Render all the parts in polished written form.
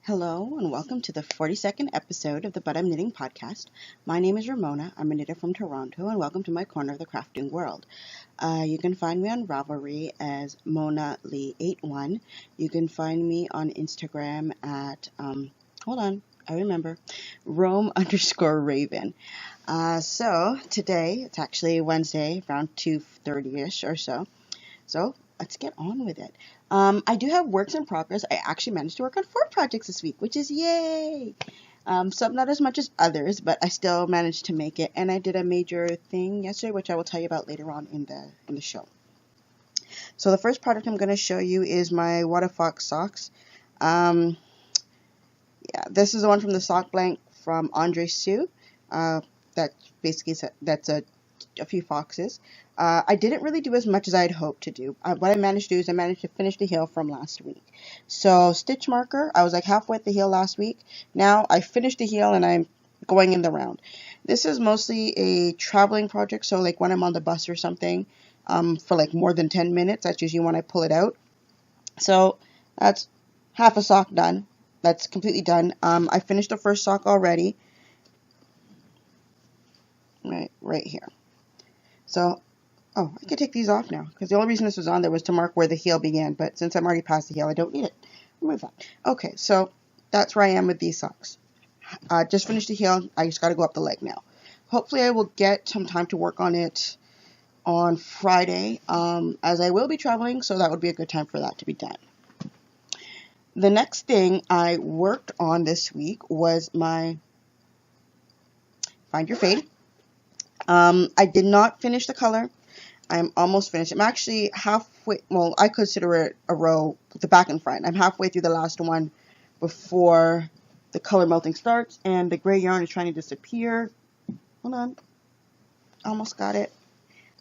Hello and welcome to the 42nd episode of the But I'm Knitting podcast. My name is Ramona. I'm a knitter from Toronto and welcome to my corner of the crafting world. You can find me on Ravelry as Mona Lee81. You can find me on Instagram at, Rome_Raven. So today, it's actually Wednesday, around 2:30ish or so. So let's get on with it. I do have works in progress. I actually managed to work on 4 projects this week, which is yay! Some not as much as others, but I still managed to make it. And I did a major thing yesterday, which I will tell you about later on in the show. So the first product I'm going to show you is my Water Fox socks. This is the one from the sock blank from Andre Sue. That's a few foxes. I didn't really do as much as I had hoped to do. What I managed to do is I managed to finish the heel from last week. So stitch marker, I was like halfway at the heel last week. Now I finished the heel and I'm going in the round. This is mostly a traveling project, so like when I'm on the bus or something for like more than 10 minutes, that's usually when I pull it out. So that's half a sock done. That's completely done. I finished the first sock already. Right here. So, I can take these off now, because the only reason this was on there was to mark where the heel began, but since I'm already past the heel, I don't need it. Remove that. Okay, so that's where I am with these socks. Just finished the heel, I just got to go up the leg now. Hopefully I will get some time to work on it on Friday, as I will be traveling, so that would be a good time for that to be done. The next thing I worked on this week was my Find Your Fade. I did not finish the color. I'm almost finished. I'm actually halfway, well, I consider it a row with the back and front. I'm halfway through the last one before the color melting starts, and the gray yarn is trying to disappear. Hold on. Almost got it.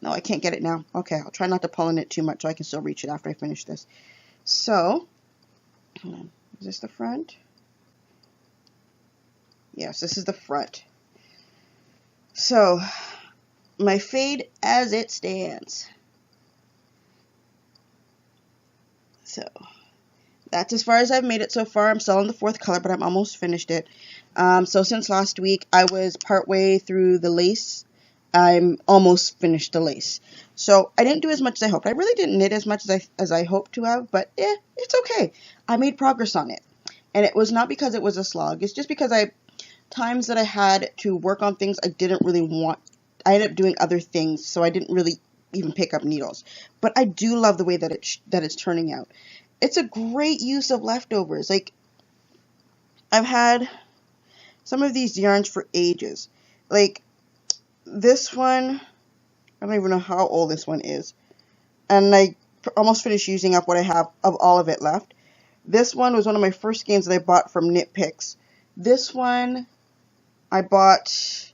No, I can't get it now. Okay, I'll try not to pull in it too much so I can still reach it after I finish this. So, hold on. Is this the front? Yes, this is the front. So, my fade as it stands. So, that's as far as I've made it so far. I'm still on the 4th color, but I'm almost finished it. So since last week, I was partway through the lace. I'm almost finished the lace. So, I didn't do as much as I hoped. I really didn't knit as much as I hoped to have, but it's okay. I made progress on it. And it was not because it was a slog. It's just because times that I had to work on things I didn't really want. I ended up doing other things, so I didn't really even pick up needles. But I do love the way that it's turning out. It's a great use of leftovers. Like, I've had some of these yarns for ages. Like, this one, I don't even know how old this one is. And I almost finished using up what I have of all of it left. This one was one of my first skeins that I bought from Knit Picks. This one I bought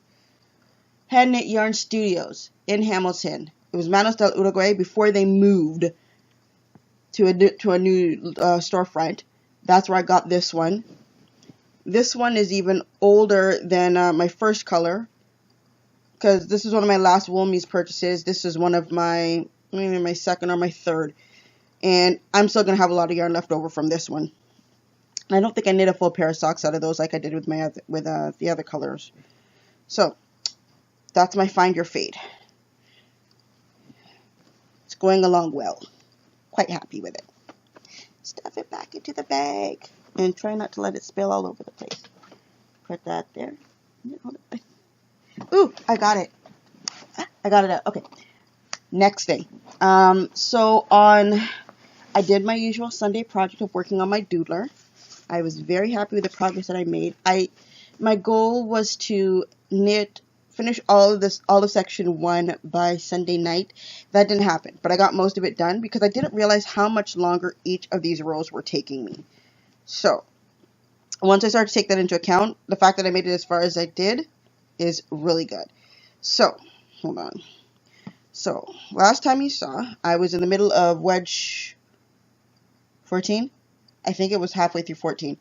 Hand Knit Yarn Studios in Hamilton. It was Manos del Uruguay before they moved to a new storefront. That's where I got this one. This one is even older than my first color, because this is one of my last Woolmees purchases. This is one of my, maybe my second or my third. And I'm still going to have a lot of yarn left over from this one. I don't think I knit a full pair of socks out of those like I did with the other colors. So, that's my Find Your Fade. It's going along well. Quite happy with it. Stuff it back into the bag. And try not to let it spill all over the place. Put that there. Ooh, I got it. I got it out. Okay. Next thing. I did my usual Sunday project of working on my doodler. I was very happy with the progress that I made. My goal was to finish all of section 1 by Sunday night. That didn't happen, but I got most of it done because I didn't realize how much longer each of these rows were taking me. So, once I started to take that into account, the fact that I made it as far as I did is really good. So, hold on. So, last time you saw, I was in the middle of wedge 14. I think it was halfway through 14.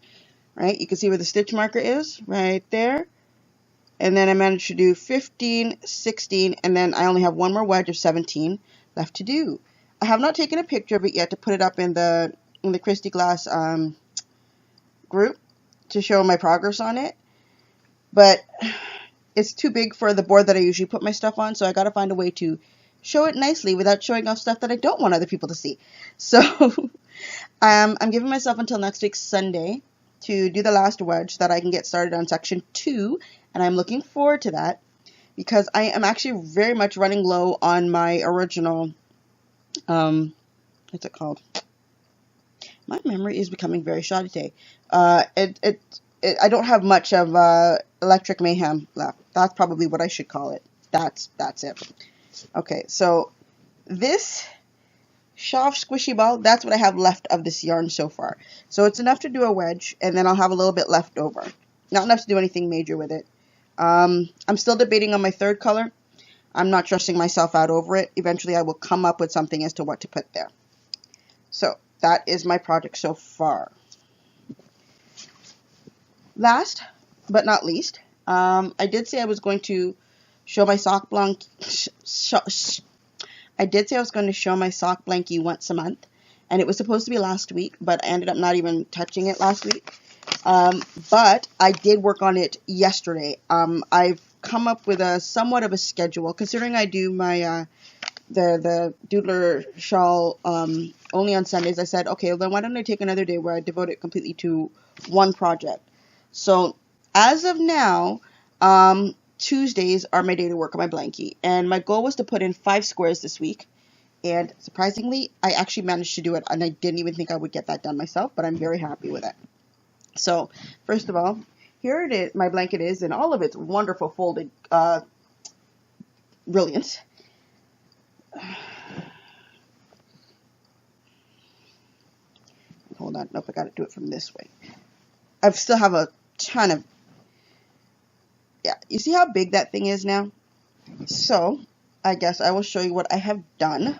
Right? You can see where the stitch marker is, right there. And then I managed to do 15, 16, and then I only have one more wedge of 17 left to do. I have not taken a picture of it yet to put it up in the Christy Glass group, to show my progress on it, but it's too big for the board that I usually put my stuff on, so I gotta find a way to show it nicely without showing off stuff that I don't want other people to see. So I'm giving myself until next week Sunday to do the last wedge so that I can get started on section 2, and I'm looking forward to that because I am actually very much running low on my original, what's it called? My memory is becoming very shoddy today. I don't have much of Electric Mayhem left. That's probably what I should call it. That's it. Okay, so this soft squishy ball, that's what I have left of this yarn so far. So it's enough to do a wedge, and then I'll have a little bit left over. Not enough to do anything major with it. I'm still debating on my third color. I'm not stressing myself out over it. Eventually I will come up with something as to what to put there. So that is my project so far. Last but not least, I did say I was going to show my sock blankie. I did say I was going to show my sock blankie once a month, and it was supposed to be last week, but I ended up not even touching it last week. But I did work on it yesterday. I've come up with a somewhat of a schedule, considering I do my the doodler shawl only on Sundays. I said, okay, well, then why don't I take another day where I devote it completely to one project. So as of now, Tuesdays are my day to work on my blankie, and my goal was to put in 5 squares this week, and surprisingly I actually managed to do it, and I didn't even think I would get that done myself, but I'm very happy with it. So first of all, here it is, my blanket is in all of its wonderful folded brilliance. Hold on, nope, I gotta do it from this way. I still have a ton of, yeah, you see how big that thing is now? So I guess I will show you what I have done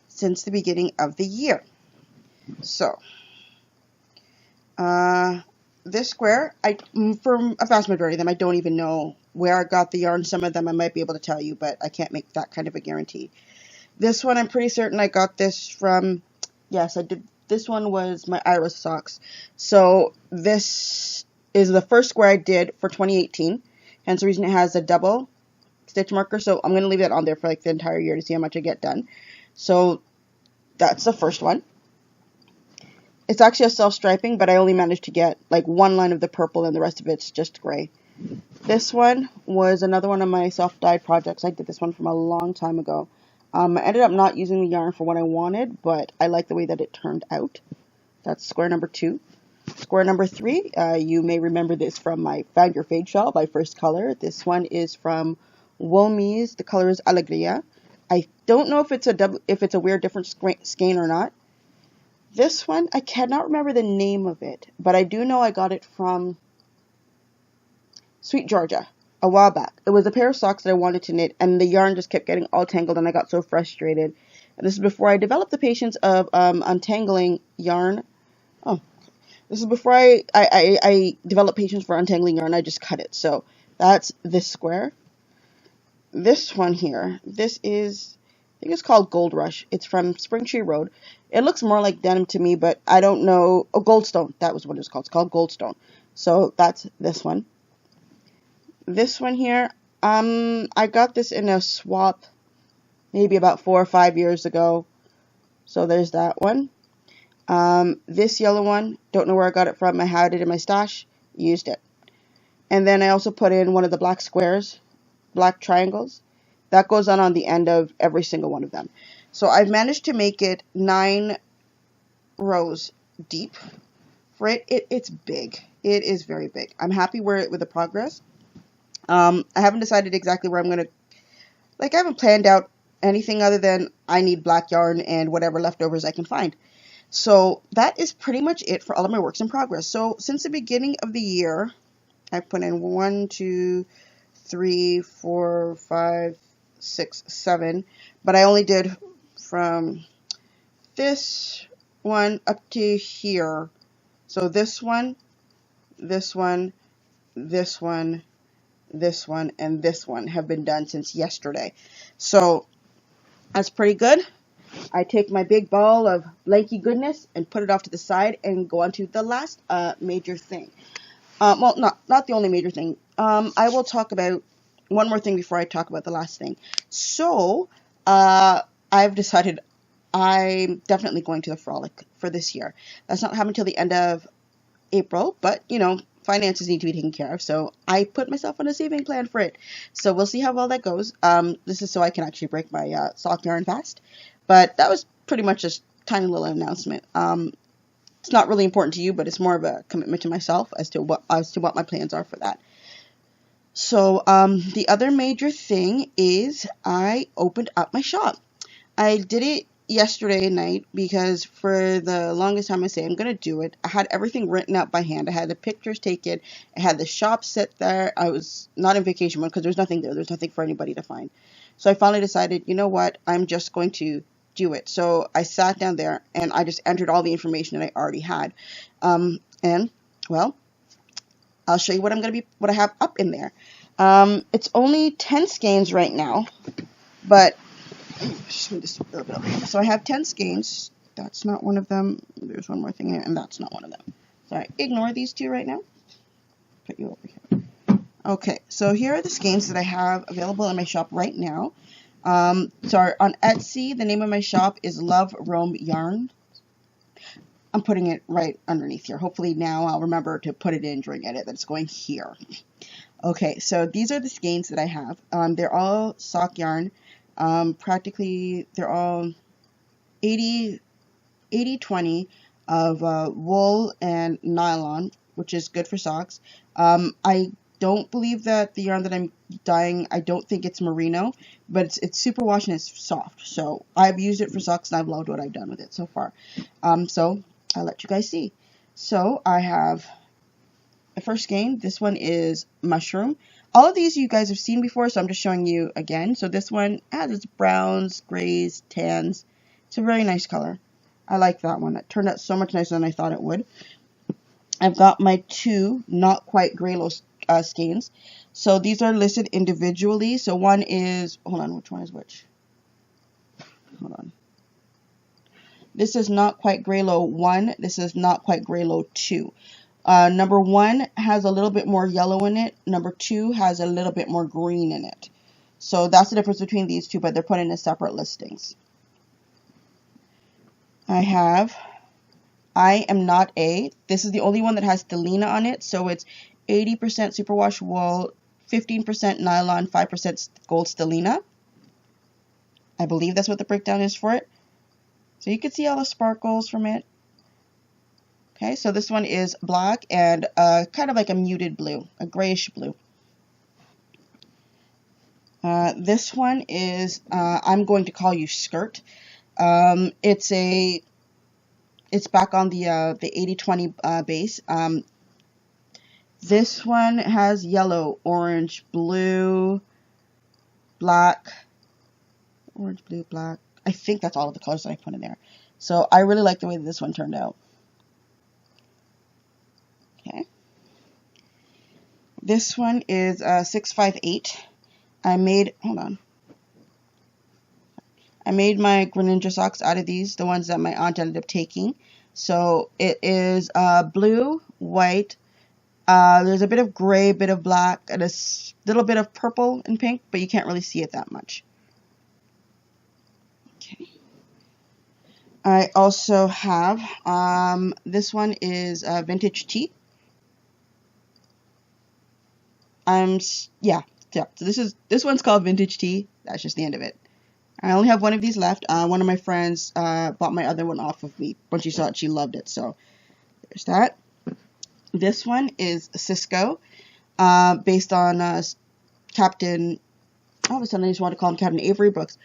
since the beginning of the year. So this square, for a vast majority of them, I don't even know where I got the yarn. Some of them I might be able to tell you, but I can't make that kind of a guarantee. This one, I'm pretty certain I got this from, yes, I did. This one was my Iris socks. So this is the first square I did for 2018. Hence the reason it has a double stitch marker. So I'm going to leave that on there for like the entire year to see how much I get done. So that's the first one. It's actually a self-striping, but I only managed to get like one line of the purple and the rest of it's just gray. This one was another one of my self-dyed projects. I did this one from a long time ago. I ended up not using the yarn for what I wanted, but I like the way that it turned out. That's square number 2. Square number 3, you may remember this from my Found Your Fade shawl, my first color. This one is from Woolmees. The color is Alegria. I don't know if it's a weird different skein or not. This one, I cannot remember the name of it, but I do know I got it from Sweet Georgia a while back. It was a pair of socks that I wanted to knit, and the yarn just kept getting all tangled, and I got so frustrated. And this is before I developed the patience of untangling yarn. Oh, this is before I developed patience for untangling yarn. I just cut it. So that's this square. This one here, this is, I think it's called Gold Rush. It's from Spring Tree Road. It looks more like denim to me, but I don't know. Oh, Goldstone. That was what it was called. It's called Goldstone. So that's this one. This one here, I got this in a swap maybe about 4 or 5 years ago. So there's that one. This yellow one, don't know where I got it from. I had it in my stash, used it. And then I also put in one of the black squares, black triangles. That goes on the end of every single one of them. So I've managed to make it 9 rows deep for it. It's big. It is very big. I'm happy with the progress. I haven't decided exactly where I'm going to, I haven't planned out anything other than I need black yarn and whatever leftovers I can find. So that is pretty much it for all of my works in progress. So since the beginning of the year, I put in 1, 2, 3, 4, 5, 6, 7, but I only did from this one up to here. So this one, this one, this one, this one, and this one have been done since yesterday. So that's pretty good. I take my big ball of blanky goodness and put it off to the side and go on to the last major thing. Well, not the only major thing. I will talk about one more thing before I talk about the last thing. So, I've decided I'm definitely going to the Frolic for this year. That's not happening until the end of April, but, you know, finances need to be taken care of, so I put myself on a saving plan for it. So we'll see how well that goes. This is so I can actually break my sock yarn fast. But that was pretty much just a tiny little announcement. It's not really important to you, but it's more of a commitment to myself as to what my plans are for that. So the other major thing is I opened up my shop. I did it yesterday night because for the longest time I say I'm gonna do it. I had everything written out by hand. I had the pictures taken. I had the shop set there. I was not in vacation mode because there's nothing there. There's nothing for anybody to find. So I finally decided, you know what? I'm just going to do it. So I sat down there and I just entered all the information that I already had. And well, I'll show you what I have up in there. It's only 10 skeins right now, but just move this a little bit over here. So I have 10 skeins. That's not one of them. There's one more thing here, and that's not one of them. Sorry, ignore these two right now. Put you over here. Okay, so here are the skeins that I have available in my shop right now. Sorry, on Etsy, the name of my shop is Love Rome Yarn. I'm putting it right underneath here. Hopefully now I'll remember to put it in during edit that it's going here. Okay, so these are the skeins that I have. They're all sock yarn. Practically they're all 80-20 of wool and nylon, which is good for socks. I don't believe that the yarn that I'm dyeing, I don't think it's merino, but it's super wash and it's soft. So I've used it for socks and I've loved what I've done with it so far. So I'll let you guys see. So I have the first skein. This one is mushroom. All of these you guys have seen before, so I'm just showing you again. So this one has its browns, grays, tans. It's a very nice color. I like that one. It turned out so much nicer than I thought it would. I've got my two not quite Greylow skeins. So these are listed individually. So one is, hold on, which one is which? Hold on. This is not quite Greylow 1. This is not quite Greylow 2. Number 1 has a little bit more yellow in it. Number 2 has a little bit more green in it. So that's the difference between these two, but they're put in as separate listings. I have I Am Not A. This is the only one that has stellina on it. So it's 80% superwash wool, 15% nylon, 5% gold stellina. I believe that's what the breakdown is for it. So you can see all the sparkles from it. Okay, so this one is black and kind of like a muted blue, a grayish blue. This one is I'm going to call you Skirt. It's back on the 80-20 base. This one has yellow, orange, blue, black, orange, blue, black. I think that's all of the colors that I put in there. So I really like the way that this one turned out. Okay. This one is 658. I made my Greninja socks out of these, the ones that my aunt ended up taking. So it is blue, white, there's a bit of gray, a bit of black, and a little bit of purple and pink, but you can't really see it that much. Okay. I also have, this one is Vintage Tea. So this one's called Vintage Tea. That's just the end of it. I only have one of these left. One of my friends bought my other one off of me when she saw it. She loved it. So there's that. This one is Cisco, based on Captain. All of a sudden, I just want to call him Captain Avery Brooks.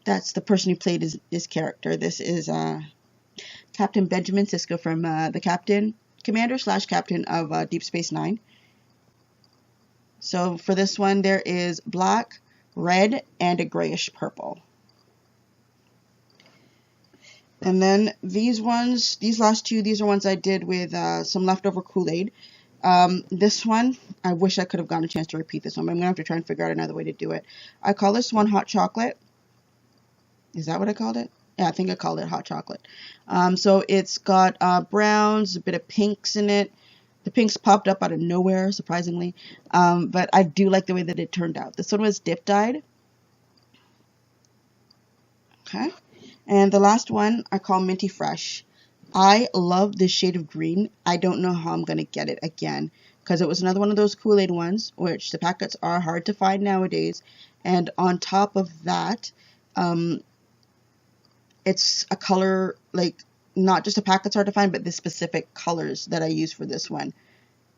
That's the person who played his character. This is Captain Benjamin Sisko from the Commander/Captain of Deep Space Nine. So for this one, there is black, red, and a grayish purple. And then these last two, these are ones I did with some leftover Kool-Aid. This one, I wish I could have gotten a chance to repeat this one, but I'm going to have to try and figure out another way to do it. I call this one Hot Chocolate. Is that what I called it? Yeah, I think I called it Hot Chocolate. So it's got browns, a bit of pinks in it, The pinks popped up out of nowhere, surprisingly. But I do like the way that it turned out. This one was dip dyed. Okay. And the last one I call Minty Fresh. I love this shade of green. I don't know how I'm going to get it again, because it was another one of those Kool-Aid ones, which the packets are hard to find nowadays. And on top of that, it's a color, like, not just the packets hard to find, but the specific colors that I use for this one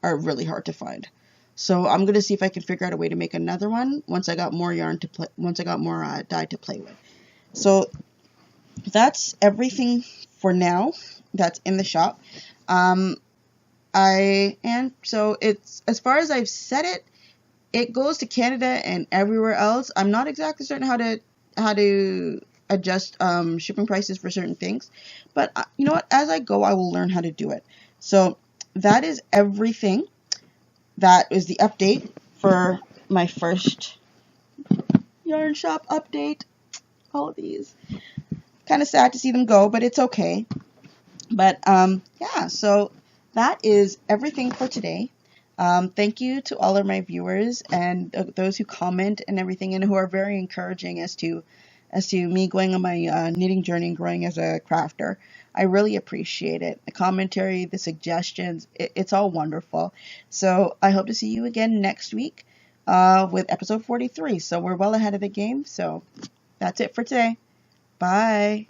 are really hard to find. So I'm going to see if I can figure out a way to make another one once I got more yarn to play, once I got more dye to play with. So that's everything for now that's in the shop. So it's, as far as I've said it, it goes to Canada and everywhere else. I'm not exactly certain how to adjust shipping prices for certain things, but you know what, as I go I will learn how to do it. So that is everything. That is the update for my first yarn shop update. All of these, kind of sad to see them go, but it's okay. But yeah, so that is everything for today. Thank you to all of my viewers and those who comment and everything, and who are very encouraging as to me going on my knitting journey and growing as a crafter. I really appreciate it. The commentary, the suggestions, it's all wonderful. So I hope to see you again next week with episode 43. So we're well ahead of the game. So that's it for today. Bye.